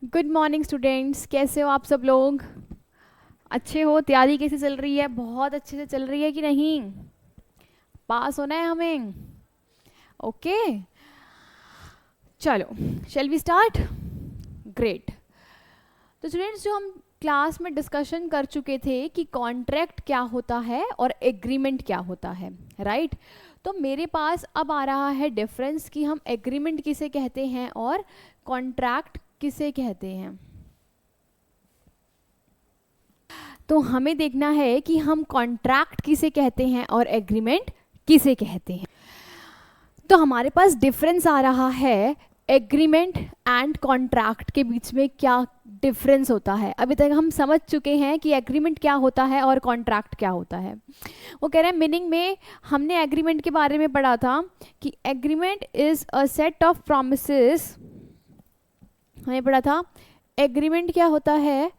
Good morning students, कैसे हो आप सब लोग? अच्छे हो? तैयारी कैसे चल रही है? बहुत अच्छे से चल रही है कि नहीं? पास होना है हमें। ओके, चलो, शैल वी स्टार्ट? ग्रेट। तो स्टूडेंट्स, जो हम क्लास में डिस्कशन कर चुके थे कि कॉन्ट्रैक्ट क्या होता है और एग्रीमेंट क्या होता है, राइट? तो मेरे पास अब आ रहा है डिफरेंस कि हम एग्रीमेंट किसे कहते हैं और कॉन्ट्रैक्ट किसे कहते हैं। तो हमें देखना है कि हम कॉन्ट्रैक्ट किसे कहते हैं और एग्रीमेंट किसे कहते हैं। तो हमारे पास डिफरेंस आ रहा है एग्रीमेंट एंड कॉन्ट्रैक्ट के बीच में क्या डिफरेंस होता है। अभी तक हम समझ चुके हैं कि एग्रीमेंट क्या होता है और कॉन्ट्रैक्ट क्या होता है। वो कह रहे हैं मीनिंग में हमने एग्रीमेंट के बारे में पढ़ा था कि agreement is a set of promises. हमने पढ़ा था एग्रीमेंट क्या होता है।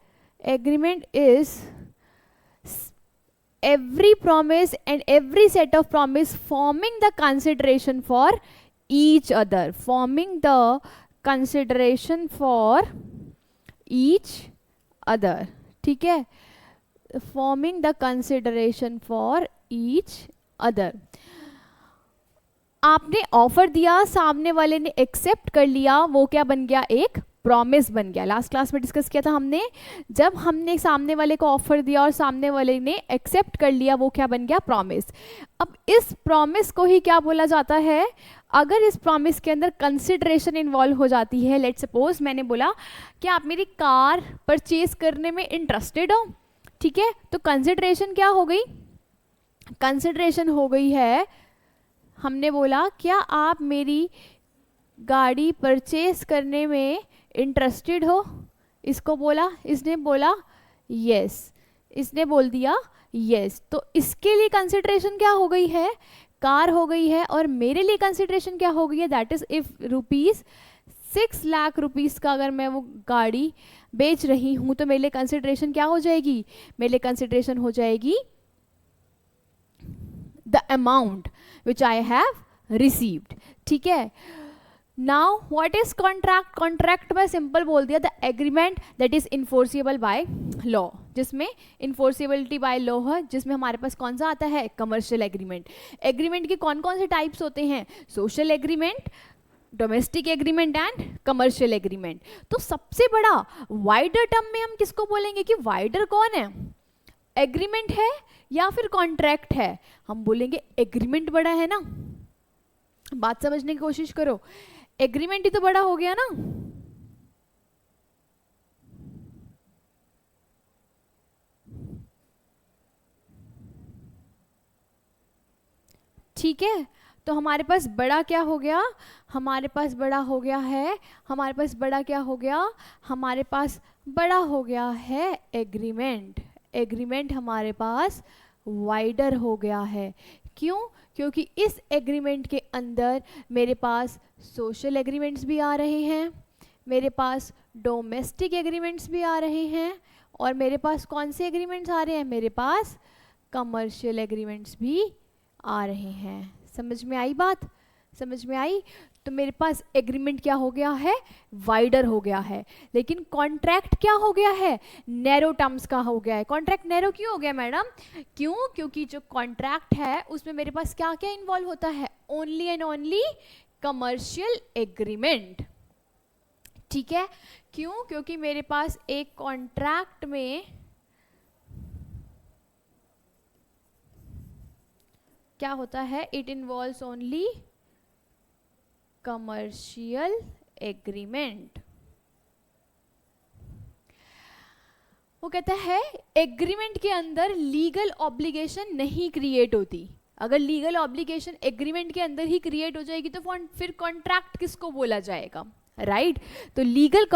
Agreement is every promise and every set of promise forming the consideration for each other, forming the consideration for each other, ठीक है, forming the consideration for each other। आपने offer दिया, सामने वाले ने एक्सेप्ट कर लिया, वो क्या बन गया? एक प्रॉमिस बन गया। लास्ट क्लास में डिस्कस किया था हमने, जब हमने सामने वाले को ऑफर दिया और सामने वाले ने एक्सेप्ट कर लिया, वो क्या बन गया? प्रॉमिस। अब इस प्रॉमिस को ही क्या बोला जाता है? अगर इस प्रॉमिस के अंदर कंसिडरेशन इन्वॉल्व हो जाती है, लेट सपोज मैंने बोला कि आप मेरी कार परचेज करने में इंटरेस्टेड हो, ठीक है, तो कंसिडरेशन क्या हो गई? कंसिडरेशन हो गई है, हमने बोला क्या आप मेरी गाड़ी परचेज करने में इंटरेस्टेड हो, इसको बोला, इसने बोला यस, इसने बोल दिया यस, तो इसके लिए कंसिडरेशन क्या हो गई है? कार हो गई है। और मेरे लिए कंसिडरेशन क्या हो गई है? दैट इज इफ ₹6 लाख का अगर मैं वो गाड़ी बेच रही हूं, तो मेरे लिए कंसिडरेशन क्या हो जाएगी? मेरे लिए कंसिडरेशन हो जाएगी the amount which I have received, ठीक है। Now what is contract? Contract में सिंपल बोल दिया, the agreement that is enforceable by law, जिसमें इन्फोर्सिबिलिटी बाय लॉ है, जिसमें हमारे पास कौन सा आता है? Commercial agreement. एग्रीमेंट के कौन कौन से टाइप्स होते हैं? Social agreement, domestic agreement and commercial agreement. तो सबसे बड़ा वाइडर टर्म में हम किसको बोलेंगे कि वाइडर कौन है? एग्रीमेंट है या फिर कॉन्ट्रैक्ट है? हम बोलेंगे एग्रीमेंट बड़ा है ना। बात समझने की कोशिश करो, एग्रीमेंट ही तो बड़ा हो गया ना। ठीक है, तो हमारे पास बड़ा क्या हो गया? हमारे पास बड़ा हो गया है, हमारे पास बड़ा क्या हो गया? हमारे पास बड़ा हो गया है एग्रीमेंट। एग्रीमेंट हमारे पास वाइडर हो गया है। क्यों? क्योंकि इस एग्रीमेंट के अंदर मेरे पास सोशल एग्रीमेंट्स भी आ रहे हैं, मेरे पास डोमेस्टिक एग्रीमेंट्स भी आ रहे हैं, और मेरे पास कौन से एग्रीमेंट्स आ रहे हैं? मेरे पास कमर्शियल एग्रीमेंट्स भी आ रहे हैं। समझ में आई बात? समझ में आई? तो मेरे पास एग्रीमेंट क्या हो गया है? वाइडर हो गया है। लेकिन कॉन्ट्रैक्ट क्या हो गया है? नैरो टर्म्स का हो गया है। कॉन्ट्रैक्ट नैरो क्यों हो गया मैडम? क्यों? क्योंकि जो कॉन्ट्रैक्ट है उसमें मेरे पास क्या क्या इन्वॉल्व होता है? Only and only commercial agreement, ठीक है। क्यों? क्योंकि मेरे पास एक कॉन्ट्रैक्ट में क्या होता है? It involves only commercial agreement. वो कहता है एग्रीमेंट के अंदर लीगल ऑब्लिगेशन नहीं क्रिएट होती। अगर लीगल ऑब्लिगेशन एग्रीमेंट के अंदर ही क्रिएट हो जाएगी तो फिर कॉन्ट्रैक्ट किसको बोला जाएगा? राइट? तो लीगल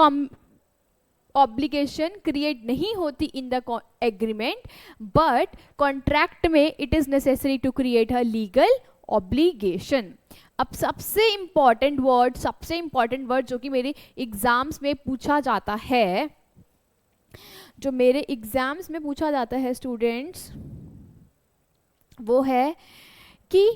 ऑब्लिगेशन क्रिएट नहीं होती in the agreement, but contract में it is necessary to create a legal obligation. अब सबसे इंपॉर्टेंट वर्ड जो कि मेरे एग्जाम्स में पूछा जाता है, जो मेरे एग्जाम्स में पूछा जाता है स्टूडेंट्स, वो है कि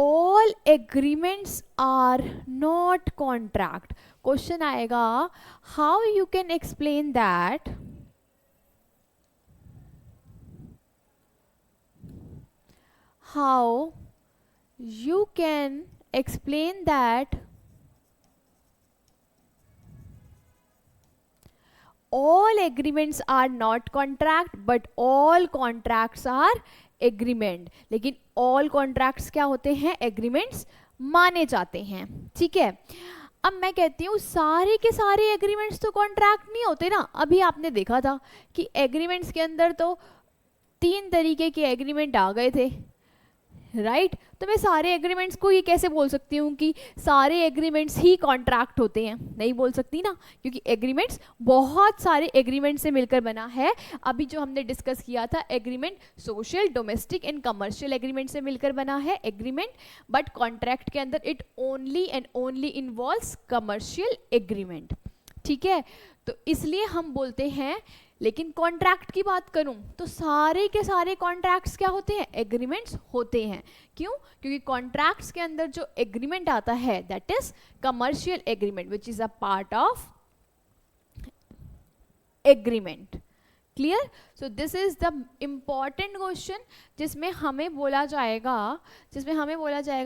all agreements are not contract. Question आएगा, how you can explain that, how you can explain that all agreements are not contract but all contracts are agreement. लेकिन all contracts क्या होते हैं, agreements माने जाते हैं. ठीक है, अब मैं कहती हूँ सारे के सारे एग्रीमेंट्स तो कॉन्ट्रैक्ट नहीं होते ना. अभी आपने देखा था कि एग्रीमेंट्स के अंदर तो 3 तरीके के एग्रीमेंट आ गए थे, राइट. तो मैं सारे एग्रीमेंट्स को ये कैसे बोल सकती हूँ कि सारे एग्रीमेंट्स ही कॉन्ट्रैक्ट होते हैं, नहीं बोल सकती ना, क्योंकि एग्रीमेंट्स बहुत सारे एग्रीमेंट से मिलकर बना है. अभी जो हमने डिस्कस किया था agreement social, domestic and commercial agreement से मिलकर बना है एग्रीमेंट, बट कॉन्ट्रैक्ट के अंदर it only and only involves commercial agreement. ठीक है, तो इसलिए हम बोलते हैं. लेकिन कॉन्ट्रैक्ट की बात करूं तो सारे के सारे कॉन्ट्रैक्ट्स क्या होते हैं, एग्रीमेंट्स होते हैं. क्यों, क्योंकि कॉन्ट्रैक्ट्स के अंदर जो एग्रीमेंट आता है that is commercial agreement which is a part of agreement. Clear. So this is the important question जिसमें हमें बोला जाएगा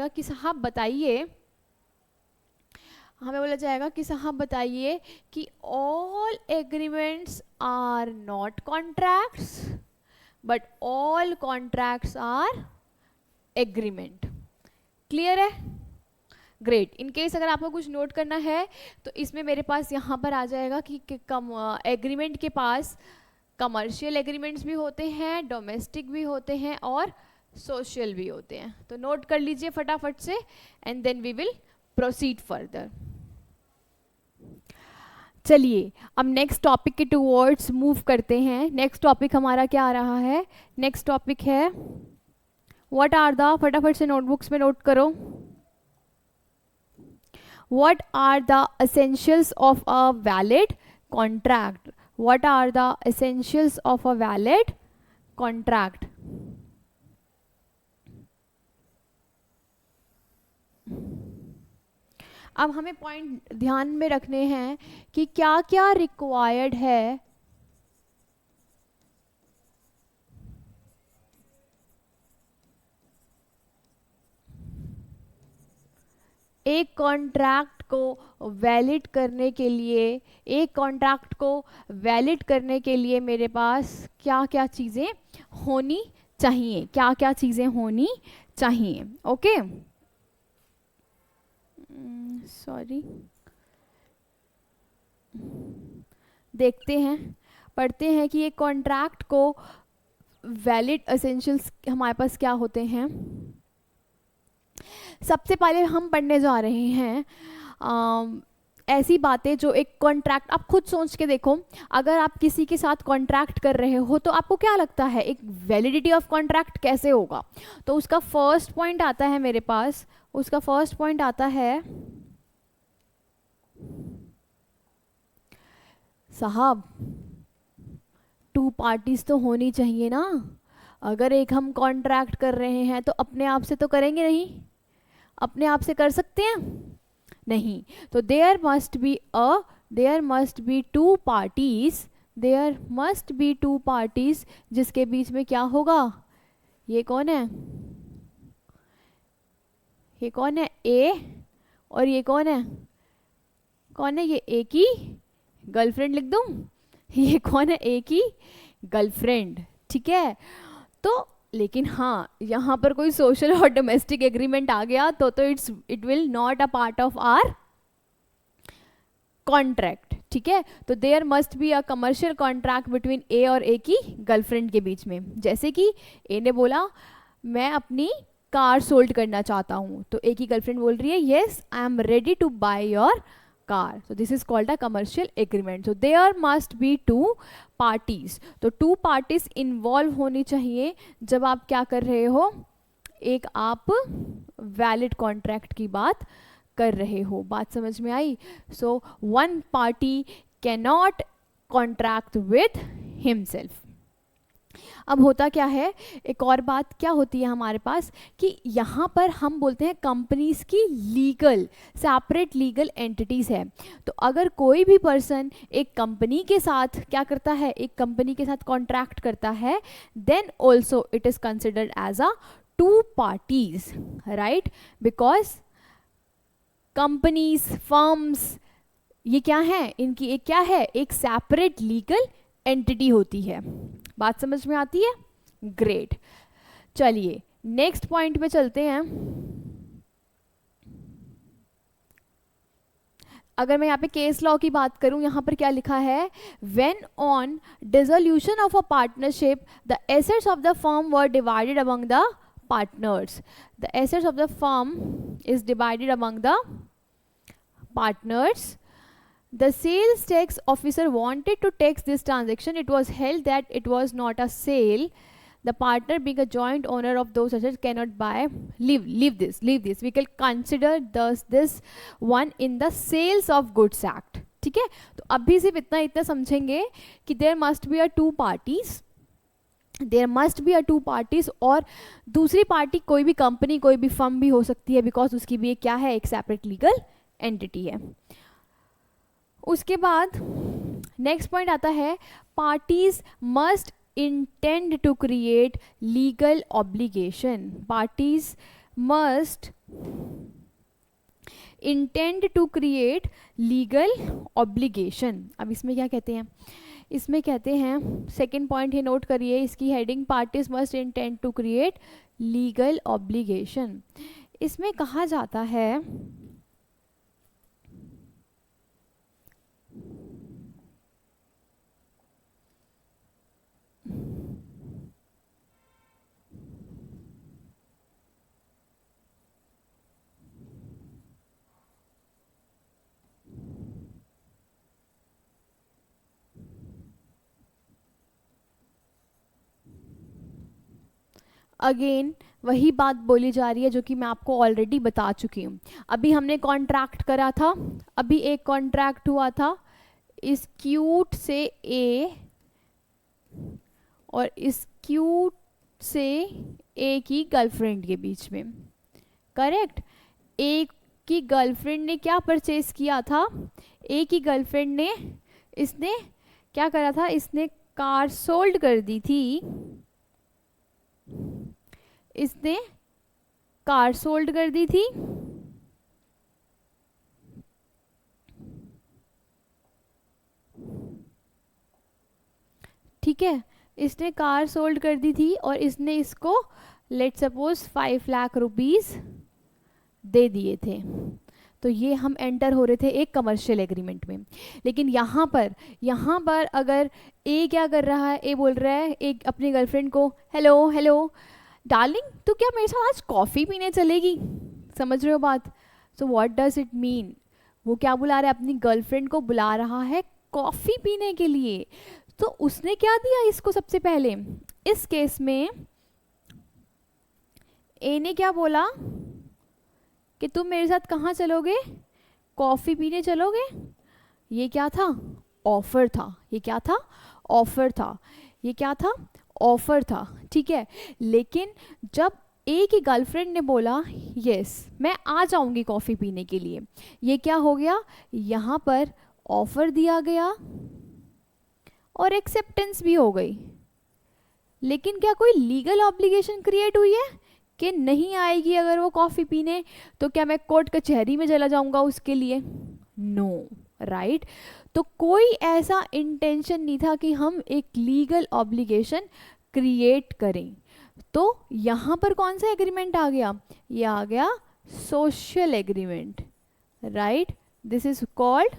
कि साहब बताइए, हमें बोला जाएगा कि साहब बताइए कि all agreements are not contracts but all contracts are agreement. Clear है, ग्रेट. इन केस अगर आपको कुछ नोट करना है तो इसमें मेरे पास यहाँ पर आ जाएगा कि एग्रीमेंट के पास कमर्शियल एग्रीमेंट्स भी होते हैं, डोमेस्टिक भी होते हैं और सोशल भी होते हैं. तो नोट कर लीजिए फटाफट से and then we will proceed further. चलिए अब नेक्स्ट टॉपिक के टूवर्ड्स मूव करते हैं. नेक्स्ट टॉपिक हमारा क्या आ रहा है, नेक्स्ट टॉपिक है व्हाट आर द, फटाफट से नोटबुक्स में नोट करो, what are the essentials of a valid contract. What are the essentials of a valid contract. अब हमें पॉइंट ध्यान में रखने हैं कि क्या क्या रिक्वायर्ड है एक कॉन्ट्रैक्ट को वैलिड करने के लिए. एक कॉन्ट्रैक्ट को वैलिड करने के लिए मेरे पास क्या क्या चीज़ें होनी चाहिए, क्या क्या चीज़ें होनी चाहिए. ओके, सॉरी, देखते हैं, पढ़ते हैं कि एक कॉन्ट्रैक्ट को वैलिड एसेंशियल्स हमारे पास क्या होते हैं. सबसे पहले हम पढ़ने जा रहे हैं ऐसी बातें जो एक कॉन्ट्रैक्ट, आप खुद सोच के देखो, अगर आप किसी के साथ कॉन्ट्रैक्ट कर रहे हो तो आपको क्या लगता है एक वैलिडिटी ऑफ कॉन्ट्रैक्ट कैसे होगा. तो उसका फर्स्ट पॉइंट आता है मेरे पास, उसका फर्स्ट पॉइंट आता है साहब 2 पार्टीज तो होनी चाहिए ना. अगर एक हम कॉन्ट्रैक्ट कर रहे हैं तो अपने आप से तो करेंगे नहीं, अपने आप से कर सकते हैं नहीं. तो there must be 2 parties, there must be 2 parties जिसके बीच में क्या होगा, ये कौन है, ये कौन है, ए, और ये कौन है, कौन है, ये ए की गर्लफ्रेंड लिख दूं, ये कौन है, ए की गर्लफ्रेंड. ठीक है, तो लेकिन हाँ यहाँ पर कोई सोशल और डोमेस्टिक एग्रीमेंट आ गया तो it will not a part of our contract. ठीक है, तो there must be a commercial contract between A और ए की गर्लफ्रेंड के बीच में. जैसे कि ए ने बोला मैं अपनी कार सोल्ड करना चाहता हूँ, तो ए की गर्लफ्रेंड बोल रही है yes I am ready to buy your car. So this is called a commercial agreement. So there must be 2 parties. तो 2 parties involve होनी चाहिए जब आप क्या कर रहे हो, एक आप valid contract की बात कर रहे हो. बात समझ में आई. So one party cannot contract with himself. अब होता क्या है, एक और बात क्या होती है हमारे पास कि यहाँ पर हम बोलते हैं कंपनीज की लीगल सेपरेट लीगल एंटिटीज है। तो अगर कोई भी पर्सन एक कंपनी के साथ क्या करता है, एक कंपनी के साथ कॉन्ट्रैक्ट करता है, then also it is considered as a two parties, right, because companies firms ये क्या है, इनकी एक क्या है, एक सेपरेट लीगल एंटिटी होती है। बात समझ में आती है? ग्रेट। चलिए नेक्स्ट पॉइंट पे चलते हैं। अगर मैं यहाँ पे केस लॉ की बात करूँ, यहाँ पर क्या लिखा है, when on dissolution of a partnership the assets of the firm were divided among the partners, the assets of the firm is divided among the partners. The sales tax officer wanted to tax this transaction. It was held that it was not a sale. The partner being a joint owner of those assets cannot buy. Leave this. We can consider this one in the Sales of Goods Act. ठीक है, तो अभी सिर्फ इतना समझेंगे कि there must be a two parties. There must be a two parties, और दूसरी पार्टी कोई भी कंपनी कोई भी फर्म भी हो सकती है, बिकॉज उसकी भी एक क्या है, एक सेपरेट लीगल एंटिटी है। उसके बाद नेक्स्ट पॉइंट आता है, parties must intend to create legal obligation. Parties must intend to create legal obligation. अब इसमें क्या कहते हैं, इसमें कहते हैं, सेकेंड पॉइंट ही नोट करिए, इसकी heading parties must intend to create legal obligation. इसमें कहा जाता है अगेन वही बात बोली जा रही है जो कि मैं आपको ऑलरेडी बता चुकी हूँ। अभी हमने कॉन्ट्रैक्ट करा था, अभी एक कॉन्ट्रैक्ट हुआ था इस क्यूट से ए और इस क्यूट से ए की गर्लफ्रेंड के बीच में, करेक्ट। ए की गर्लफ्रेंड ने क्या परचेज किया था, ए की गर्लफ्रेंड ने, इसने क्या करा था, इसने कार सोल्ड कर दी थी, इसने कार सोल्ड कर दी थी, ठीक है, इसने कार सोल्ड कर दी थी और इसने इसको लेट सपोज 5 लाख रुपीस दे दिए थे। तो ये हम एंटर हो रहे थे एक कमर्शियल एग्रीमेंट में। लेकिन यहाँ पर अगर ए क्या कर रहा है, ए बोल रहा है एक अपनी गर्लफ्रेंड को, हेलो हेलो डार्लिंग, तू क्या मेरे साथ आज कॉफ़ी पीने चलेगी? समझ रहे हो बात? So what does it mean, वो क्या बुला रहा है, अपनी गर्लफ्रेंड को बुला रहा है कॉफ़ी पीने के लिए। तो उसने क्या दिया इसको, सबसे पहले इस केस में ए ने क्या बोला कि तुम मेरे साथ कहाँ चलोगे, कॉफ़ी पीने चलोगे। ये क्या था, ऑफर था। ये क्या था, ऑफर था। ये क्या था, ऑफर था, ठीक है। लेकिन जब ए की गर्लफ्रेंड ने बोला यस मैं आ जाऊंगी कॉफ़ी पीने के लिए, ये क्या हो गया, यहाँ पर ऑफर दिया गया और एक्सेप्टेंस भी हो गई। लेकिन क्या कोई लीगल ऑब्लिगेशन क्रिएट हुई है कि नहीं आएगी अगर वो कॉफ़ी पीने, तो क्या मैं कोर्ट कचहरी में चला जाऊंगा उसके लिए? No, right. तो कोई ऐसा इंटेंशन नहीं था कि हम एक लीगल ऑब्लिगेशन क्रिएट करें। तो यहाँ पर कौन सा एग्रीमेंट आ गया, ये आ गया social agreement, right. This is called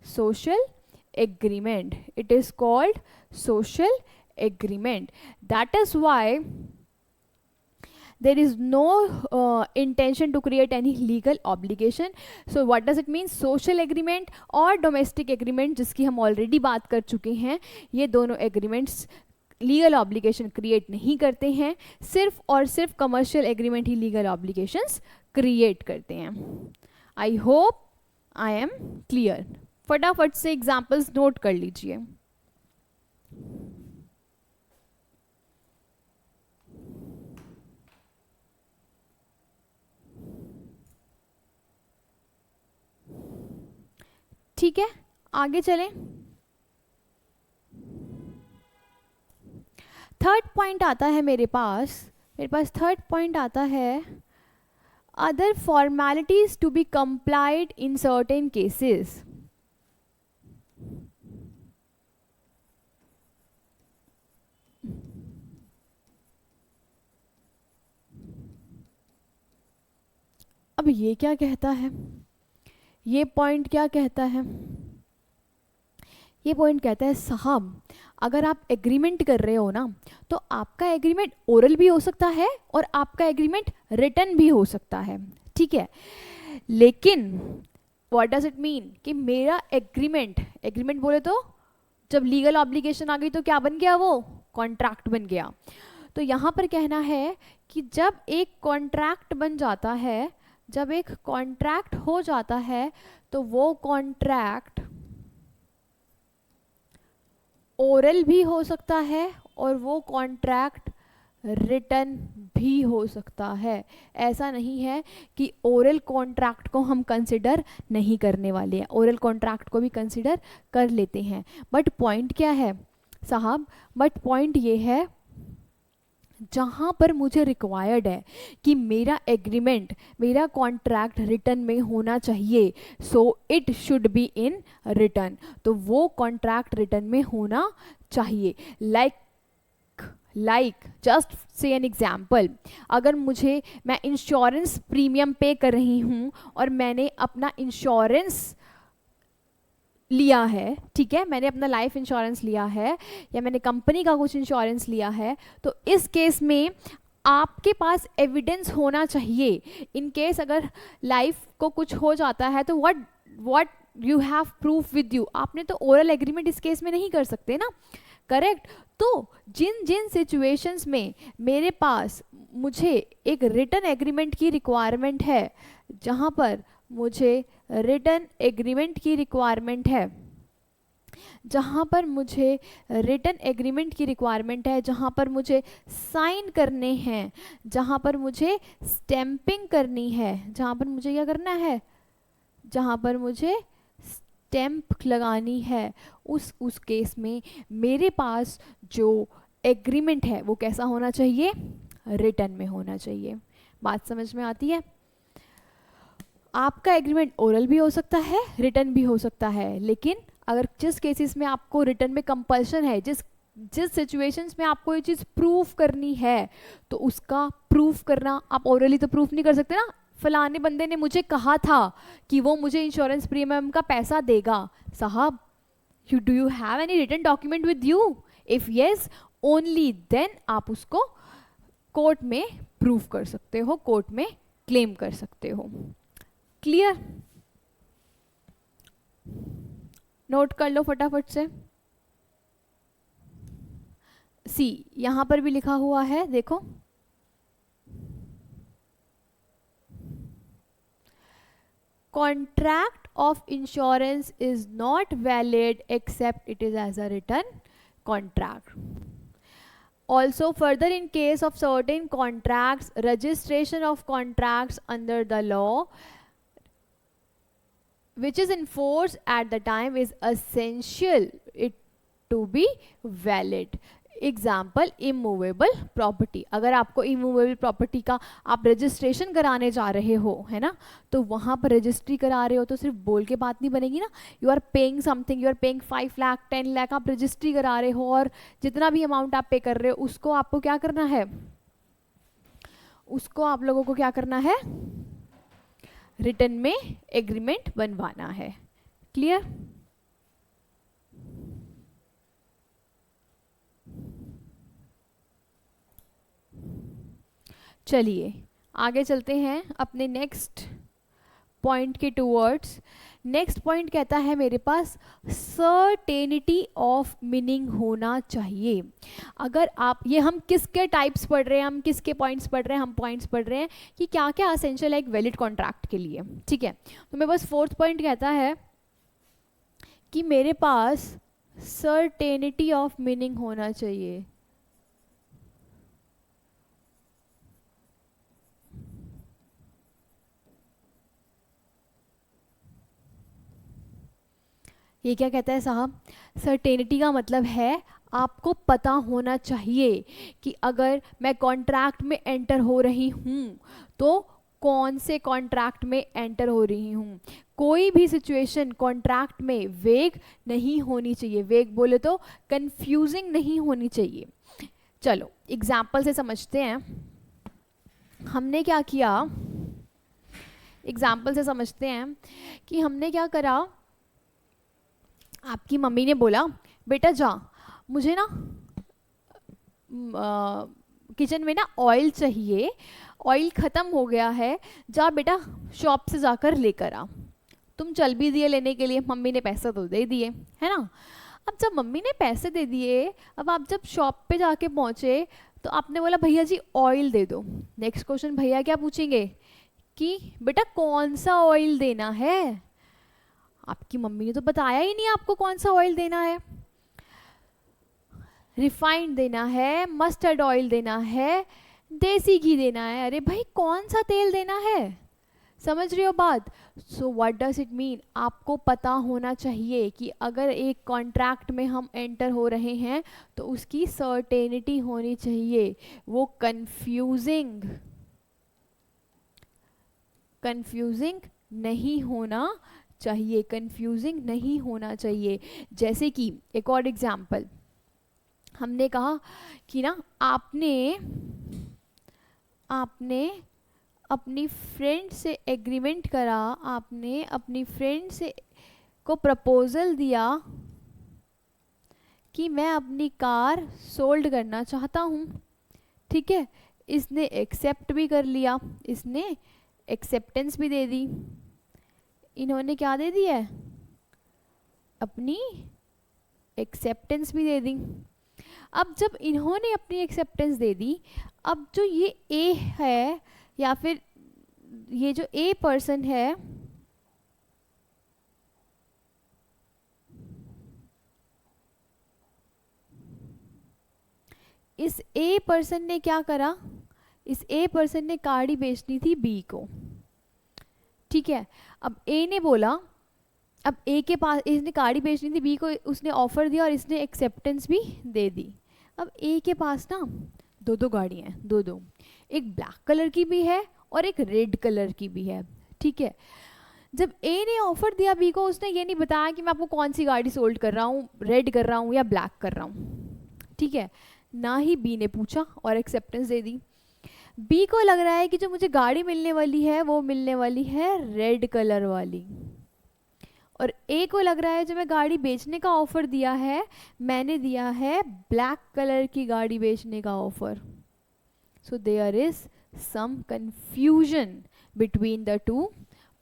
social agreement, it is called social agreement. That is why there is no intention to create any legal obligation. So what does it mean, social agreement और domestic agreement जिसकी हम already बात कर चुके हैं, ये दोनों agreements legal obligation create नहीं करते हैं, सिर्फ और सिर्फ कमर्शियल एग्रीमेंट ही लीगल ऑब्लिगेशंस क्रिएट करते हैं। I hope I am clear. फटाफट से एग्जांपल्स नोट कर लीजिए। ठीक है, आगे चलें। थर्ड पॉइंट आता है मेरे पास थर्ड पॉइंट आता है other formalities to be complied in certain cases. अब ये क्या कहता है, ये पॉइंट क्या कहता है? ये पॉइंट कहता है साहब अगर आप एग्रीमेंट कर रहे हो ना, तो आपका एग्रीमेंट ओरल भी हो सकता है और आपका एग्रीमेंट रिटन भी हो सकता है, ठीक है। लेकिन व्हाट डज इट मीन कि मेरा एग्रीमेंट बोले तो जब लीगल ऑब्लिगेशन आ गई तो क्या बन गया, वो कॉन्ट्रैक्ट बन गया। तो यहाँ पर कहना है कि जब एक कॉन्ट्रैक्ट बन जाता है, जब एक कॉन्ट्रैक्ट हो जाता है, तो वो कॉन्ट्रैक्ट ओरल भी हो सकता है और वो कॉन्ट्रैक्ट रिटन भी हो सकता है। ऐसा नहीं है कि ओरल कॉन्ट्रैक्ट को हम कंसिडर नहीं करने वाले हैं, ओरल कॉन्ट्रैक्ट को भी कंसिडर कर लेते हैं। बट पॉइंट क्या है साहब, बट पॉइंट ये है जहाँ पर मुझे रिक्वायर्ड है कि मेरा एग्रीमेंट, मेरा कॉन्ट्रैक्ट रिटन में होना चाहिए, so it should be in written, तो वो कॉन्ट्रैक्ट रिटन में होना चाहिए। लाइक जस्ट से एन एग्जाम्पल, अगर मैं इंश्योरेंस प्रीमियम पे कर रही हूँ और मैंने अपना इंश्योरेंस लिया है, ठीक है, मैंने अपना लाइफ इंश्योरेंस लिया है या मैंने कंपनी का कुछ इंश्योरेंस लिया है, तो इस केस में आपके पास एविडेंस होना चाहिए। इन केस अगर लाइफ को कुछ हो जाता है तो what you have proof with you. आपने तो ओरल एग्रीमेंट इस केस में नहीं कर सकते ना, करेक्ट। तो जिन जिन सिचुएशंस में मेरे पास मुझे एक रिटन एग्रीमेंट की रिक्वायरमेंट है, जहाँ पर मुझे रिटन एग्रीमेंट की रिक्वायरमेंट है, जहाँ पर मुझे रिटन एग्रीमेंट की रिक्वायरमेंट है, जहाँ पर मुझे साइन करने हैं, जहाँ पर मुझे स्टैंपिंग करनी है, जहाँ पर मुझे क्या करना है, जहाँ पर मुझे स्टैंप लगानी है, उस केस में मेरे पास जो एग्रीमेंट है वो कैसा होना चाहिए, रिटन में होना चाहिए। बात समझ में आती है? आपका एग्रीमेंट ओरल भी हो सकता है, रिटन भी हो सकता है, लेकिन अगर जिस केसेस में आपको रिटन में कंपल्शन है, जिस सिचुएशंस में आपको ये चीज़ प्रूफ करनी है, तो उसका प्रूफ करना आप ओरली तो प्रूफ नहीं कर सकते ना। फलाने बंदे ने मुझे कहा था कि वो मुझे इंश्योरेंस प्रीमियम का पैसा देगा, साहब do you have any written document with you? If yes, only then आप उसको कोर्ट में प्रूफ कर सकते हो, कोर्ट में क्लेम कर सकते हो। क्लियर? नोट कर लो फटाफट से। सी यहां पर भी लिखा हुआ है, देखो, contract of insurance is not valid except it is as a written contract. Also, further, in case of certain contracts, registration of contracts under the law which is enforced at the time is essential it to be valid. Example, immovable property. अगर आपको immovable property का आप registration कराने जा रहे हो, है ना, तो वहाँ पर रजिस्ट्री करा रहे हो तो सिर्फ बोल के बात नहीं बनेगी ना. You are paying something, you are paying 5 lakh 10 lakh, आप रजिस्ट्री करा रहे हो और जितना भी अमाउंट आप पे कर रहे हो उसको आपको क्या करना है, उसको आप लोगों को क्या करना है, रिटन में एग्रीमेंट बनवाना है. क्लियर? चलिए आगे चलते हैं अपने नेक्स्ट पॉइंट के टूवर्ड्स. नेक्स्ट पॉइंट कहता है मेरे पास सर्टेनिटी ऑफ मीनिंग होना चाहिए. अगर आप, ये हम किसके टाइप्स पढ़ रहे हैं, हम किसके पॉइंट्स पढ़ रहे हैं, हम पॉइंट्स पढ़ रहे हैं कि क्या क्या असेंशियल है एक वैलिड कॉन्ट्रैक्ट के लिए. ठीक है, तो मेरे पास फोर्थ पॉइंट कहता है कि मेरे पास सर्टेनिटी ऑफ मीनिंग होना चाहिए. ये क्या कहता है साहब? सर्टेनिटी का मतलब है आपको पता होना चाहिए कि अगर मैं कॉन्ट्रैक्ट में एंटर हो रही हूँ तो कौन से कॉन्ट्रैक्ट में एंटर हो रही हूँ। कोई भी सिचुएशन कॉन्ट्रैक्ट में वेग नहीं होनी चाहिए, वेग बोले तो कंफ्यूजिंग नहीं होनी चाहिए। चलो एग्जाम्पल से समझते हैं हमने क्या किया। एग्जाम्पल से समझते हैं कि हमने क्या करा। आपकी मम्मी ने बोला बेटा जा, मुझे ना किचन में ना ऑयल चाहिए, ऑयल ख़त्म हो गया है, जा बेटा शॉप से जाकर लेकर आ। तुम चल भी दिए लेने के लिए, मम्मी ने पैसा तो दे दिए, है ना। अब जब मम्मी ने पैसे दे दिए, अब आप जब शॉप पे जाके पहुँचे तो आपने बोला भैया जी ऑयल दे दो। नेक्स्ट क्वेश्चन भैया क्या पूछेंगे कि बेटा कौन सा ऑयल देना है। आपकी मम्मी ने तो बताया ही नहीं आपको कौन सा ऑयल देना है। रिफाइंड देना है, मस्टर्ड ऑयल देना है, देसी घी देना है। अरे भाई कौन सा तेल देना है, समझ रहे हो बात। So what does it mean, आपको पता होना चाहिए कि अगर एक कॉन्ट्रैक्ट में हम एंटर हो रहे हैं तो उसकी सर्टेनिटी होनी चाहिए, वो कंफ्यूजिंग नहीं होना चाहिए, कंफ्यूजिंग नहीं होना चाहिए। जैसे कि एक और एग्जाम्पल, हमने कहा कि ना आपने अपनी फ्रेंड से एग्रीमेंट करा, आपने अपनी फ्रेंड से को प्रपोजल दिया कि मैं अपनी कार सोल्ड करना चाहता हूँ, ठीक है। इसने एक्सेप्ट भी कर लिया, इसने एक्सेप्टेंस भी दे दी। इन्होंने क्या दे दिया है, अपनी एक्सेप्टेंस भी दे दी। अब जब इन्होंने अपनी एक्सेप्टेंस दे दी, अब जो ये ए है या फिर ये जो ए पर्सन है, इस ए पर्सन ने क्या करा, इस ए पर्सन ने गाड़ी बेचनी थी बी को, ठीक है। अब ए ने बोला, अब ए के पास, इसने गाड़ी बेचनी थी बी को, उसने ऑफर दिया और इसने एक्सेप्टेंस भी दे दी। अब ए के पास ना दो गाड़ियाँ हैं, दो, एक ब्लैक कलर की भी है और एक रेड कलर की भी है, ठीक है। जब ए ने ऑफर दिया बी को, उसने ये नहीं बताया कि मैं आपको कौन सी गाड़ी सोल्ड कर रहा हूँ, रेड कर रहा हूँ या ब्लैक कर रहा हूँ, ठीक है। ना ही बी ने पूछा और एक्सेप्टेंस दे दी। बी को लग रहा है कि जो मुझे गाड़ी मिलने वाली है वो मिलने वाली है रेड कलर वाली, और ए को लग रहा है जो मैं गाड़ी बेचने का ऑफर दिया है, मैंने दिया है ब्लैक कलर की गाड़ी बेचने का offer. So there is some confusion between the two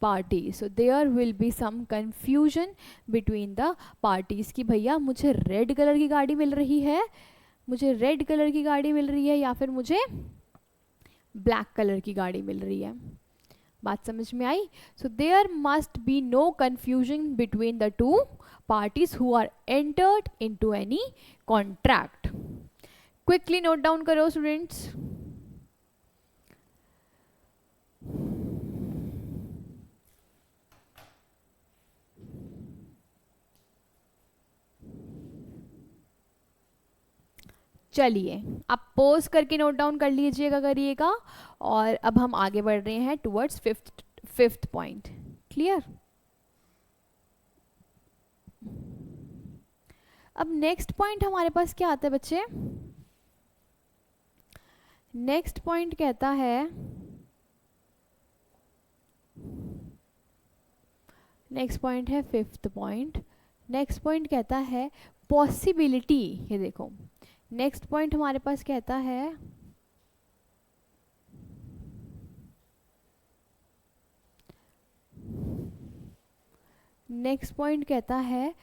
parties. So there will be some confusion between the parties कि भैया मुझे रेड कलर की गाड़ी मिल रही है, मुझे रेड कलर की गाड़ी मिल रही है या फिर मुझे ब्लैक कलर की गाड़ी मिल रही है। बात समझ में आई। So there must be no confusion between the two parties who are entered into any contract. Quickly note down करो स्टूडेंट्स। चलिए आप पोज करके नोट डाउन कर लीजिएगा, करिएगा। और अब हम आगे बढ़ रहे हैं टुवर्ड्स फिफ्थ पॉइंट। क्लियर। अब नेक्स्ट पॉइंट हमारे पास क्या आता है बच्चे, नेक्स्ट पॉइंट कहता है, नेक्स्ट पॉइंट है फिफ्थ पॉइंट। नेक्स्ट पॉइंट कहता है पॉसिबिलिटी। ये देखो नेक्स्ट पॉइंट हमारे पास कहता है नेक्स्ट पॉइंट कहता है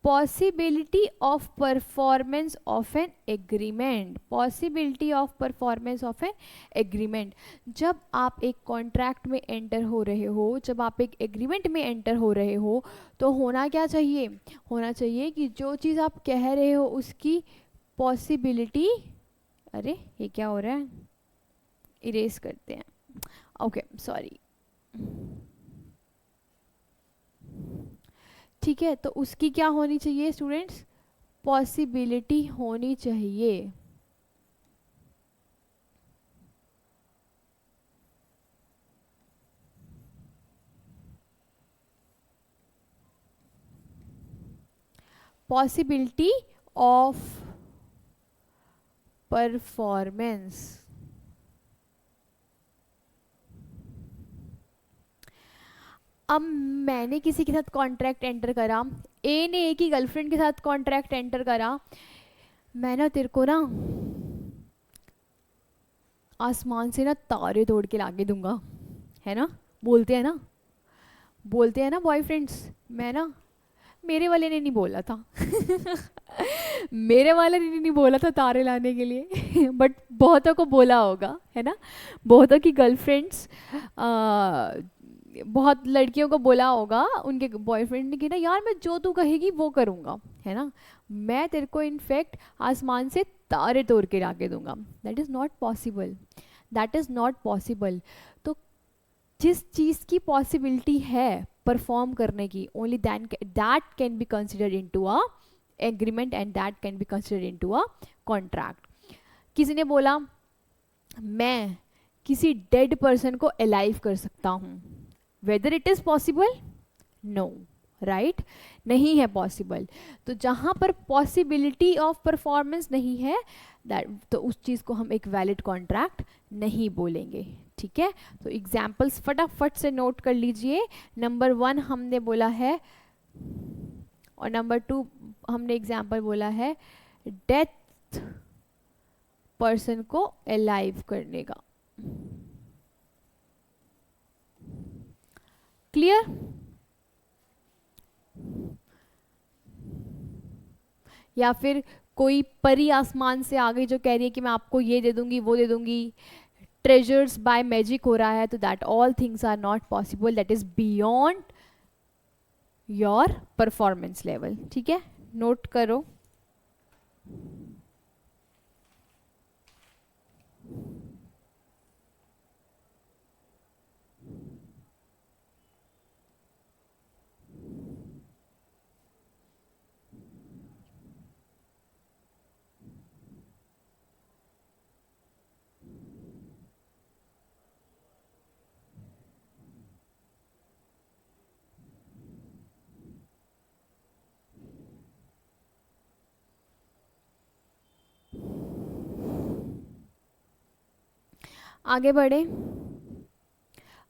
possibility of performance of an agreement. Possibility of performance of an agreement. जब आप एक कॉन्ट्रैक्ट में एंटर हो रहे हो, जब आप एक एग्रीमेंट में एंटर हो रहे हो, तो होना क्या चाहिए, होना चाहिए कि जो चीज़ आप कह रहे हो उसकी पॉसिबिलिटी, अरे ये क्या हो रहा है, इरेज करते हैं, ओके सॉरी, ठीक है, तो उसकी क्या होनी चाहिए स्टूडेंट्स, पॉसिबिलिटी होनी चाहिए। Possibility of performance. अब मैंने किसी के साथ कॉन्ट्रैक्ट एंटर करा, ए ने ए की गर्लफ्रेंड के साथ कॉन्ट्रैक्ट एंटर करा, मैं ना तेरे को ना आसमान से ना तारे तोड़ के लाके दूंगा, है ना, बोलते हैं ना, बोलते हैं ना बॉयफ्रेंड्स। मैं ना, मेरे वाले ने नहीं बोला था मेरे वाले ने नहीं बोला था तारे लाने के लिए बट बहुतों को बोला होगा, है ना, बहुतों की गर्लफ्रेंड्स, बहुत लड़कियों को बोला होगा उनके बॉयफ्रेंड ने कि ना यार मैं जो तू कहेगी वो करूँगा, है ना, मैं तेरे को इनफैक्ट आसमान से तारे तोड़ के लाके दूंगा। That is not possible, that is not possible. तो जिस चीज़ की पॉसिबिलिटी है परफॉर्म करने की, only that can be considered into a agreement and that can be considered into a contract. किसी ने बोला मैं किसी डेड पर्सन को अलाइव कर सकता हूँ, whether it is possible, no, right, नहीं है पॉसिबल। तो जहाँ पर पॉसिबिलिटी ऑफ परफॉर्मेंस नहीं है, दैट तो उस चीज़ को हम एक वैलिड कॉन्ट्रैक्ट नहीं बोलेंगे। ठीक है, तो एग्जाम्पल्स फटाफट से नोट कर लीजिए। नंबर 1 हमने बोला है, और नंबर 2 हमने एग्जाम्पल बोला है डेथ पर्सन को अलाइव करने का। क्लियर? या फिर कोई परी आसमान से आ गई जो कह रही है कि मैं आपको ये दे दूंगी वो दे दूंगी, ट्रेजर्स बाय मैजिक हो रहा है, तो that all things are not possible, that is beyond your performance level. ठीक है, नोट करो। आगे बढ़े।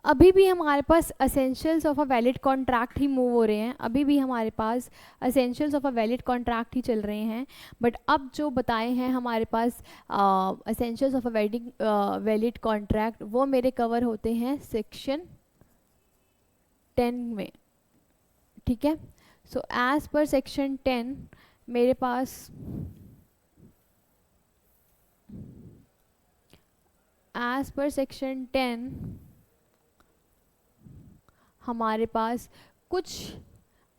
अभी भी हमारे पास essentials of a valid contract ही मूव हो रहे हैं, अभी भी हमारे पास essentials of a valid contract ही चल रहे हैं। बट अब जो बताए हैं हमारे पास essentials of a valid contract, वो मेरे कवर होते हैं सेक्शन 10 में। ठीक है, सो एज पर सेक्शन 10 मेरे पास एज पर सेक्शन 10 हमारे पास कुछ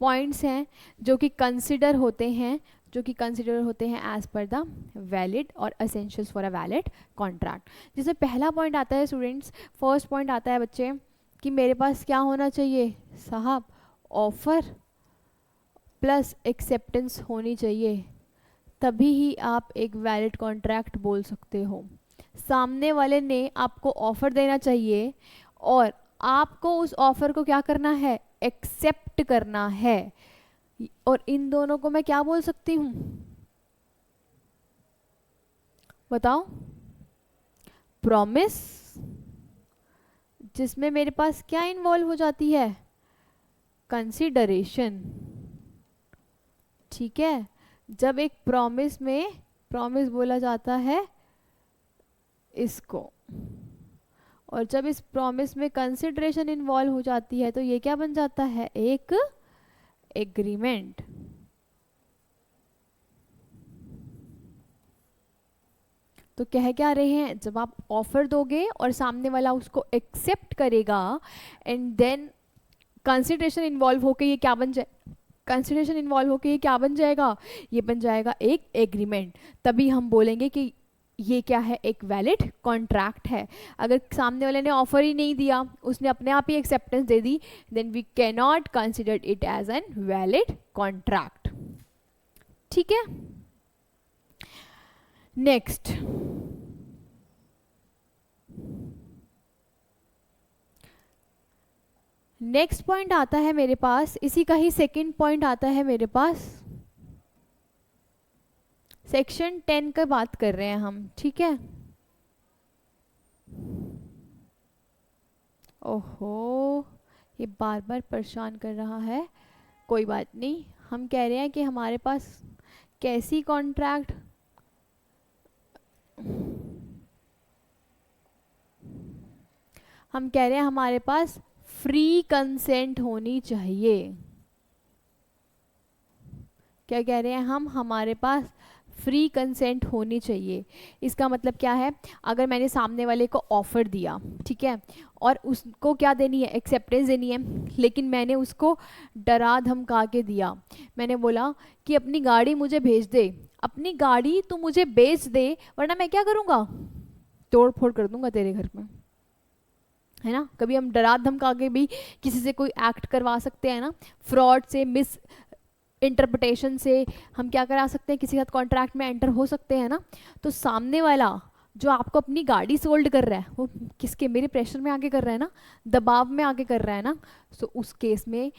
पॉइंट्स हैं जो कि कंसिडर होते हैं, एज पर द वैलिड और essentials for a valid contract. जैसे पहला पॉइंट आता है स्टूडेंट्स, फर्स्ट पॉइंट आता है बच्चे कि मेरे पास क्या होना चाहिए साहब, ऑफर प्लस एक्सेप्टेंस होनी चाहिए, तभी ही आप एक वैलिड कॉन्ट्रैक्ट बोल सकते हो। सामने वाले ने आपको ऑफर देना चाहिए और आपको उस ऑफर को क्या करना है, एक्सेप्ट करना है, और इन दोनों को मैं क्या बोल सकती हूँ बताओ, प्रॉमिस, जिसमें मेरे पास क्या इन्वॉल्व हो जाती है, कंसीडरेशन। ठीक है, जब एक प्रॉमिस में प्रॉमिस बोला जाता है इसको, और जब इस प्रॉमिस में कंसिडरेशन इन्वॉल्व हो जाती है तो ये क्या बन जाता है, एक एग्रीमेंट। तो कह क्या रहे हैं, जब आप ऑफर दोगे और सामने वाला उसको एक्सेप्ट करेगा एंड देन कंसिडरेशन इन्वॉल्व होके ये क्या बन जाए, ये क्या बन जाएगा, ये बन जाएगा एक एग्रीमेंट। तभी हम बोलेंगे कि ये क्या है, एक वैलिड कॉन्ट्रैक्ट है। अगर सामने वाले ने ऑफर ही नहीं दिया, उसने अपने आप ही एक्सेप्टेंस दे दी, then we can not consider it as an valid contract. ठीक है, नेक्स्ट नेक्स्ट पॉइंट आता है मेरे पास, इसी का ही सेकंड पॉइंट आता है मेरे पास, सेक्शन 10 का बात कर रहे हैं हम। ठीक है, ओहो ये बार बार परेशान कर रहा है, कोई बात नहीं। हम कह रहे हैं कि हमारे पास कैसी कॉन्ट्रैक्ट, हम कह रहे हैं हमारे पास फ्री कंसेंट होनी चाहिए। क्या कह रहे हैं हम, हमारे पास फ्री कंसेंट होनी चाहिए। इसका मतलब क्या है, अगर मैंने सामने वाले को ऑफर दिया, ठीक है, और उसको क्या देनी है, एक्सेप्टेंस देनी है, लेकिन मैंने उसको डरा धमका के दिया। मैंने बोला कि अपनी गाड़ी मुझे भेज दे, अपनी गाड़ी तू मुझे बेच दे, वरना मैं क्या करूँगा, तोड़ फोड़ कर दूंगा तेरे घर में, है ना। कभी हम डरा धमका के भी किसी से कोई एक्ट करवा सकते हैं ना, फ्रॉड से, मिस इंटरप्रिटेशन से हम क्या करा सकते हैं, किसी के साथ कॉन्ट्रैक्ट में एंटर हो सकते हैं ना। तो सामने वाला जो आपको अपनी गाड़ी सोल्ड कर रहा है, वो किसके, मेरे प्रेशर में आके कर रहा है ना, दबाव में आके कर रहा है ना, तो उस केस में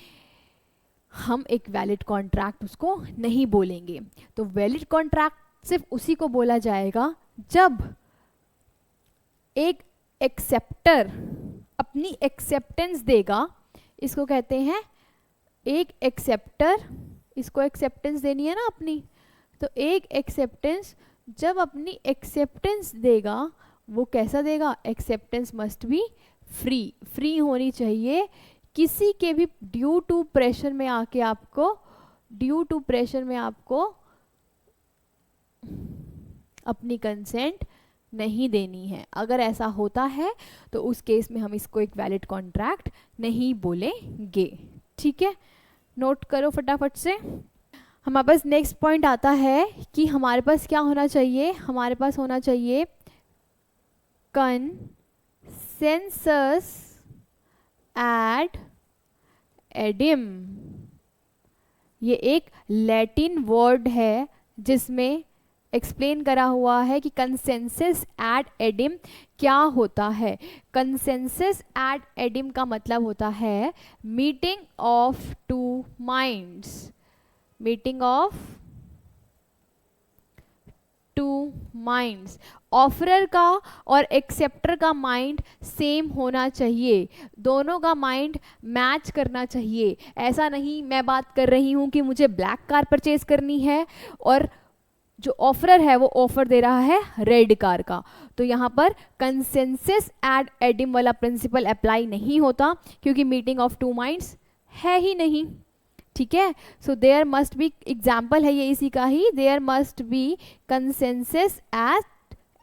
हम एक वैलिड कॉन्ट्रैक्ट उसको नहीं बोलेंगे। तो वैलिड कॉन्ट्रैक्ट सिर्फ उसी को बोला जाएगा जब एक एक्सेप्टर अपनी एक्सेप्टेंस देगा, इसको कहते हैं एक एक्सेप्टर, इसको एक्सेप्टेंस देनी है ना अपनी, तो एक एक्सेप्टेंस जब अपनी एक्सेप्टेंस देगा, वो कैसा देगा, acceptance must be free, free होनी चाहिए, किसी के भी ड्यू टू प्रेशर में आके आपको, ड्यू टू प्रेशर में आपको अपनी कंसेंट नहीं देनी है। अगर ऐसा होता है तो उस केस में हम इसको एक वैलिड कॉन्ट्रैक्ट नहीं बोलेंगे। ठीक है, नोट करो फटाफट से। हमारे पास नेक्स्ट पॉइंट आता है कि हमारे पास क्या होना चाहिए, हमारे पास होना चाहिए कंसेंसस एड एडिम। ये एक लैटिन वर्ड है जिसमें एक्सप्लेन करा हुआ है कि कंसेंसस एड एडिम क्या होता है। कंसेंसस एड एडिम का मतलब होता है meeting of two minds, meeting of two minds. Offeror का और एक्सेप्टर का माइंड सेम होना चाहिए, दोनों का माइंड मैच करना चाहिए। ऐसा नहीं मैं बात कर रही हूँ कि मुझे ब्लैक कार परचेज करनी है और जो ऑफरर है वो ऑफर दे रहा है रेड कार का, तो यहाँ पर कंसेंसस एड एडिम वाला प्रिंसिपल अप्लाई नहीं होता क्योंकि मीटिंग ऑफ टू माइंड्स है ही नहीं। ठीक है, so there must be, example है ये इसी का ही, there must be consensus ad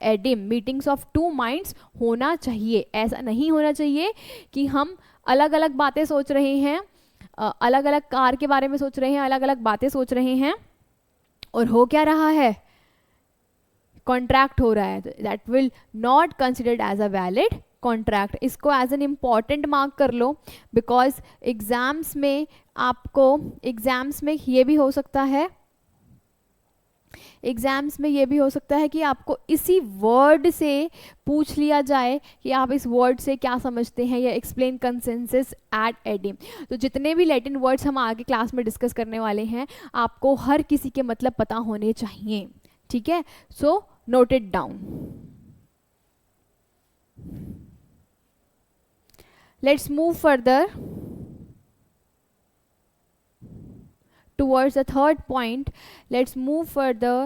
idem, meetings of two minds होना चाहिए। ऐसा नहीं होना चाहिए कि हम अलग अलग बातें सोच रहे हैं, अलग अलग कार के बारे में सोच रहे हैं, अलग अलग बातें सोच रहे हैं और हो क्या रहा है, कॉन्ट्रैक्ट हो रहा है। That will not considered as a valid contract. इसको एज एन इम्पॉर्टेंट मार्क कर लो, बिकॉज एग्जाम्स में आपको, एग्जाम्स में ये भी हो सकता है, एग्जाम्स में ये भी हो सकता है कि आपको इसी वर्ड से पूछ लिया जाए कि आप इस वर्ड से क्या समझते हैं, या एक्सप्लेन कंसेंसस एड एडिम। तो जितने भी लैटिन वर्ड्स हम आगे क्लास में डिस्कस करने वाले हैं, आपको हर किसी के मतलब पता होने चाहिए। ठीक है, so note it down. Let's move further towards the third point. Let's move further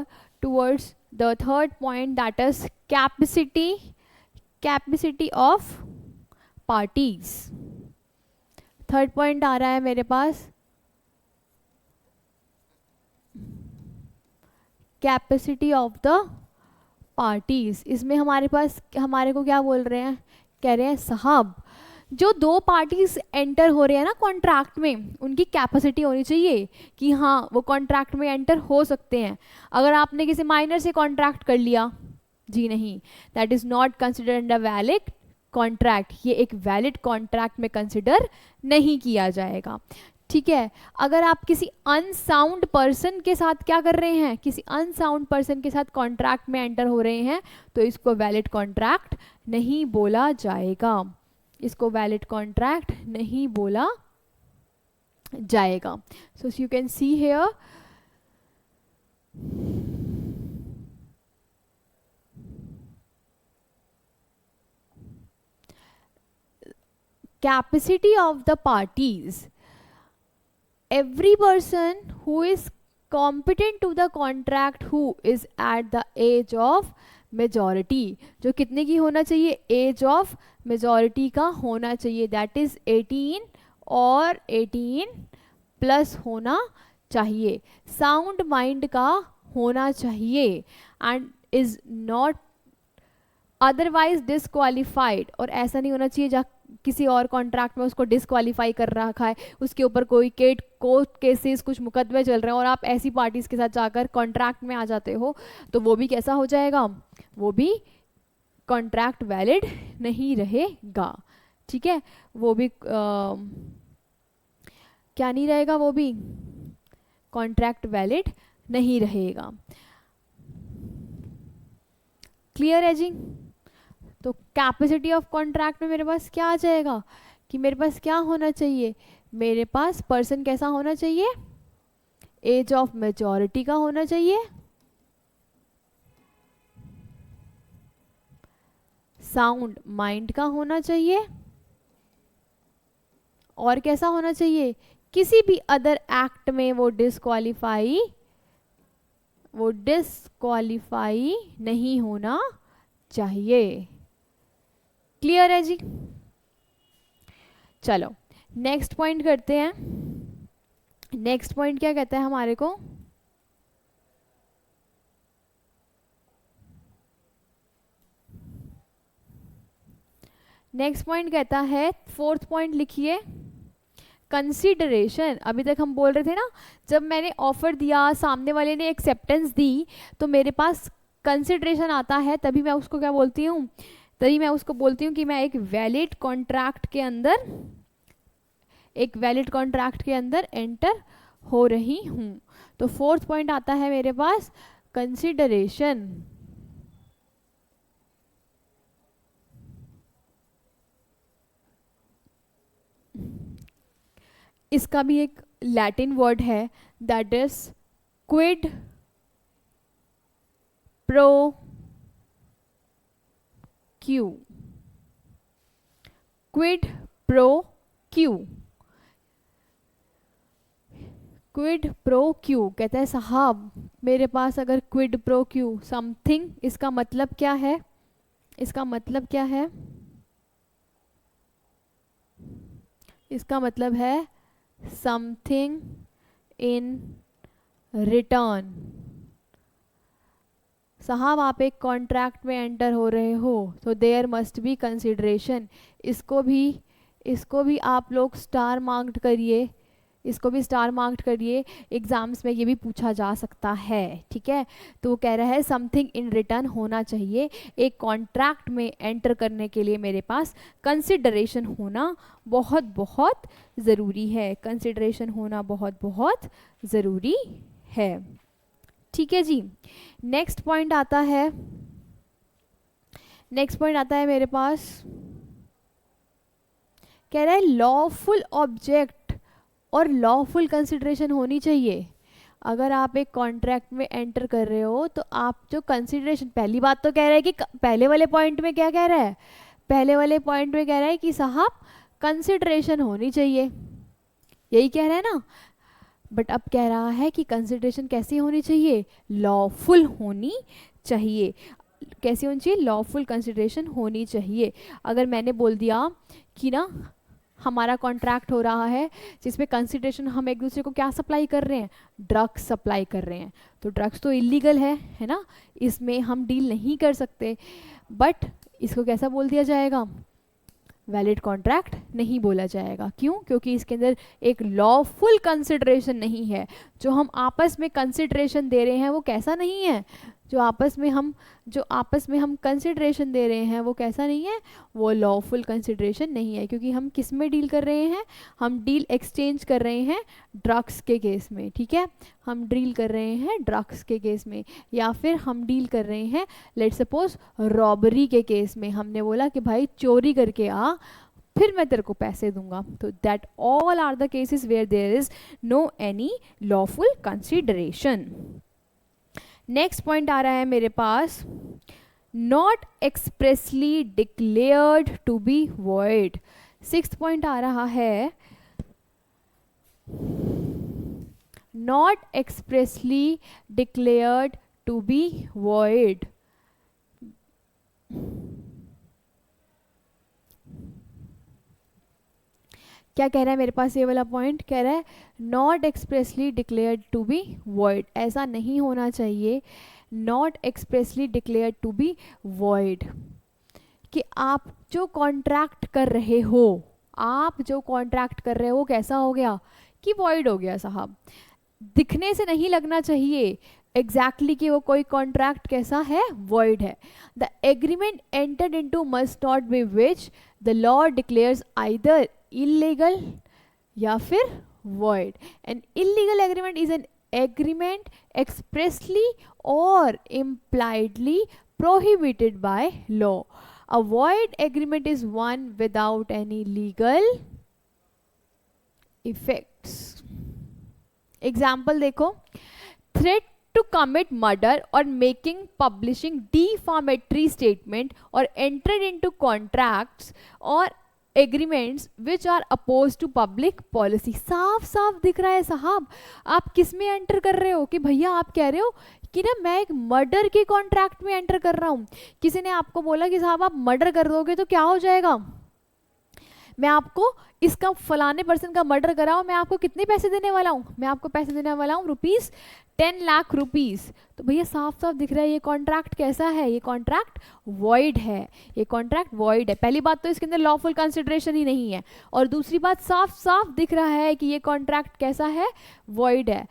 towards the third point, that is capacity of parties. Third point आ रहा है मेरे पास कैपेसिटी ऑफ द पार्टीज। इसमें हमारे पास, हमारे को क्या बोल रहे हैं, कह रहे हैं साहब जो दो पार्टीज एंटर हो रहे हैं ना कॉन्ट्रैक्ट में, उनकी कैपेसिटी होनी चाहिए कि हाँ वो कॉन्ट्रैक्ट में एंटर हो सकते हैं। अगर आपने किसी माइनर से कॉन्ट्रैक्ट कर लिया, जी नहीं, that is not considered a valid contract, ये एक वैलिड कॉन्ट्रैक्ट में कंसिडर नहीं किया जाएगा। ठीक है, अगर आप किसी अनसाउंड पर्सन के साथ क्या कर रहे हैं, किसी अनसाउंड पर्सन के साथ कॉन्ट्रैक्ट में एंटर हो रहे हैं तो इसको वैलिड कॉन्ट्रैक्ट नहीं बोला जाएगा, इसको वैलिड कॉन्ट्रैक्ट नहीं बोला जाएगा। So you can see here capacity of the parties, every person who is competent to the contract who is at the age of majority, जो कितने की होना चाहिए, एज ऑफ मेजॉरिटी का होना चाहिए, दैट इज 18 और 18 प्लस होना चाहिए, साउंड माइंड का होना चाहिए and is not otherwise disqualified, और ऐसा नहीं होना चाहिए जहाँ किसी और कॉन्ट्रैक्ट में उसको डिसक्वालीफाई कर रखा है, उसके ऊपर कोई कोर्ट केसेस कुछ मुकदमे चल रहे हैं और आप ऐसी पार्टीज के साथ जाकर कॉन्ट्रैक्ट में आ जाते हो तो वो भी कैसा हो जाएगा, वो भी कॉन्ट्रैक्ट वैलिड नहीं रहेगा। ठीक है, वो भी क्या नहीं रहेगा, वो भी कॉन्ट्रैक्ट वैलिड नहीं रहेगा। क्लियर है जी? तो कैपेसिटी ऑफ कॉन्ट्रैक्ट में मेरे पास क्या आ जाएगा कि मेरे पास क्या होना चाहिए, मेरे पास पर्सन कैसा होना चाहिए, एज ऑफ मेजॉरिटी का होना चाहिए, साउंड माइंड का होना चाहिए, और कैसा होना चाहिए, किसी भी अदर एक्ट में वो डिसक्वालीफाई नहीं होना चाहिए। क्लियर है जी? चलो नेक्स्ट पॉइंट करते हैं। नेक्स्ट पॉइंट क्या कहता है हमारे को, नेक्स्ट पॉइंट कहता है, फोर्थ पॉइंट लिखिए, कंसीडरेशन। अभी तक हम बोल रहे थे ना, जब मैंने ऑफर दिया, सामने वाले ने एक्सेप्टेंस दी, तो मेरे पास कंसीडरेशन आता है, तभी मैं उसको क्या बोलती हूँ, तभी मैं उसको बोलती हूँ कि मैं एक वैलिड कॉन्ट्रैक्ट के अंदर एंटर हो रही हूँ। तो फोर्थ पॉइंट आता है मेरे पास कंसीडरेशन। इसका भी एक लैटिन वर्ड है, that is quid pro Q. Quid pro Q, quid pro Q कहता है साहब मेरे पास अगर क्विड प्रो क्यू समथिंग, इसका मतलब क्या है, इसका मतलब क्या है, इसका मतलब है समथिंग इन रिटर्न। साहब आप एक कॉन्ट्रैक्ट में एंटर हो रहे हो तो देयर मस्ट बी कंसिडरेशन। इसको भी आप लोग स्टार मार्क्ड करिए, इसको भी स्टार मार्क्ड करिए, एग्जाम्स में ये भी पूछा जा सकता है। ठीक है, तो वो कह रहा है समथिंग इन रिटर्न होना चाहिए, एक कॉन्ट्रैक्ट में एंटर करने के लिए मेरे पास कंसिडरेशन होना बहुत बहुत ज़रूरी है, कंसिडरेशन होना बहुत बहुत ज़रूरी है। ठीक है जी, नेक्स्ट पॉइंट आता है, नेक्स्ट पॉइंट आता है मेरे पास, कह रहा है लॉफुल ऑब्जेक्ट और लॉफुल कंसिडरेशन होनी चाहिए। अगर आप एक कॉन्ट्रैक्ट में एंटर कर रहे हो तो आप जो कंसिडरेशन, पहली बात तो कह रहा है कि पहले वाले पॉइंट में क्या कह रहा है, पहले वाले पॉइंट में कह रहा है कि साहब कंसिडरेशन होनी चाहिए, यही कह रहा है ना, बट अब कह रहा है कि कंसिडरेशन कैसी होनी चाहिए, लॉफुल होनी चाहिए। कैसी होनी चाहिए, लॉफुल कंसिडरेशन होनी चाहिए। अगर मैंने बोल दिया कि ना हमारा कॉन्ट्रैक्ट हो रहा है जिसमें कंसिडरेशन हम एक दूसरे को क्या सप्लाई कर रहे हैं, ड्रग्स सप्लाई कर रहे हैं, तो ड्रग्स तो इलीगल है ना, इसमें हम डील नहीं कर सकते, बट इसको कैसा बोल दिया जाएगा, वैलिड कॉन्ट्रैक्ट नहीं बोला जाएगा। क्यों? क्योंकि इसके अंदर एक लॉफुल कंसिडरेशन नहीं है, जो हम आपस में कंसिडरेशन दे रहे हैं वो कैसा नहीं है, जो आपस में हम कंसिडरेशन दे रहे हैं वो कैसा नहीं है, वो लॉफुल कंसिडरेशन नहीं है, क्योंकि हम किस में डील कर रहे हैं, हम डील एक्सचेंज कर रहे हैं ड्रग्स के केस में, ठीक है, हम डील कर रहे हैं ड्रग्स के केस में, या फिर हम डील कर रहे हैं लेट्स सपोज रॉबरी के केस में। हमने बोला कि भाई चोरी करके आ, फिर मैं तेरे को पैसे दूंगा। तो that all are the cases where there is no any lawful consideration. Next point आ रहा है मेरे पास, not expressly declared to be void. 6th point आ रहा है, not expressly declared to be void. क्या कह रहा है मेरे पास, ये वाला पॉइंट कह रहा है not expressly declared to be void, ऐसा नहीं होना चाहिए, not expressly declared to be void, कि आप जो कॉन्ट्रैक्ट कर रहे हो, कैसा हो गया कि वॉइड हो गया साहब। दिखने से नहीं लगना चाहिए एग्जैक्टली कि वो कोई कॉन्ट्रैक्ट कैसा है, वॉइड है। The agreement entered into must not be which the law declares either illegal या फिर void. An illegal agreement is an agreement expressly or impliedly prohibited by law. A void agreement is one without any legal effects. Example देखो, threat to commit murder or making publishing defamatory statement or entered into contracts or agreements which are opposed to public policy. साफ साफ दिख रहा है साहब, आप किस में एंटर कर रहे हो, कि भैया आप कह रहे हो कि ना मैं एक मर्डर के कॉन्ट्रैक्ट में एंटर कर रहा हूँ। किसी ने आपको बोला कि साहब आप मर्डर कर दोगे तो क्या हो जाएगा, मैं आपको इसका फलाने पर्सन का मर्डर कराओ, मैं आपको कितने पैसे देने वाला हूँ, मैं आपको पैसे देने वाला हूँ ₹10 लाख। तो भैया साफ साफ दिख रहा है ये कॉन्ट्रैक्ट कैसा है, ये कॉन्ट्रैक्ट वॉइड है, ये कॉन्ट्रैक्ट वॉइड है। पहली बात तो इसके अंदर लॉफुल कंसिडरेशन ही नहीं है, और दूसरी बात साफ साफ दिख रहा है कि ये कॉन्ट्रैक्ट कैसा है, वॉइड है।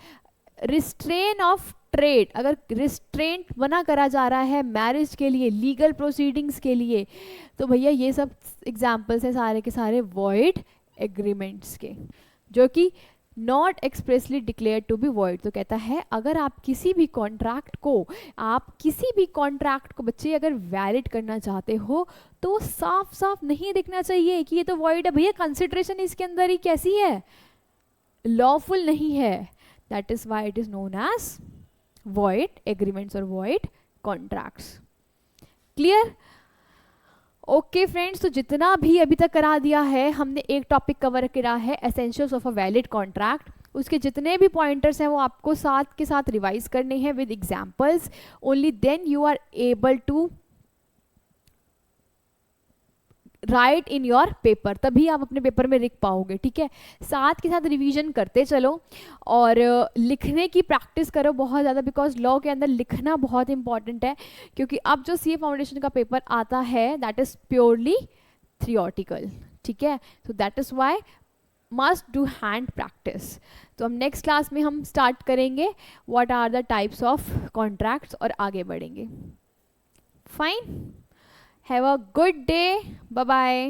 रिस्ट्रेन ऑफ ट्रेड, अगर रिस्ट्रेंट बना करा जा रहा है मैरिज के लिए, लीगल प्रोसीडिंग्स के लिए, तो भैया ये सब एग्जाम्पल्स हैं सारे के सारे वॉइड एग्रीमेंट्स के, जो कि not expressly declare to be void. तो कहता है अगर आप किसी भी कॉन्ट्रैक्ट को बच्चे अगर वैलिड करना चाहते हो तो साफ साफ नहीं दिखना चाहिए कि ये तो वॉइड है। भैया कंसिडरेशन इसके अंदर ही कैसी है, लॉफुल नहीं है। That is why it is known as void agreements or void contracts. Clear? Okay friends, तो जितना भी अभी तक करा दिया है हमने, एक टॉपिक कवर करा है essentials of a valid contract. उसके जितने भी पॉइंटर्स हैं वो आपको साथ के साथ रिवाइज करने हैं with examples, only then you are able to write in your paper, तभी आप अपने पेपर में लिख पाओगे, ठीक है। साथ के साथ रिवीजन करते चलो और लिखने की प्रैक्टिस करो बहुत ज़्यादा, बिकॉज लॉ के अंदर लिखना बहुत इंपॉर्टेंट है, क्योंकि अब जो सीए फाउंडेशन का पेपर आता है दैट इज प्योरली थ्योरेटिकल, ठीक है। तो that is why must do hand practice. तो हम नेक्स्ट क्लास में हम स्टार्ट करेंगे what are the types of contracts और आगे बढ़ेंगे। Fine, have a good day, bye bye.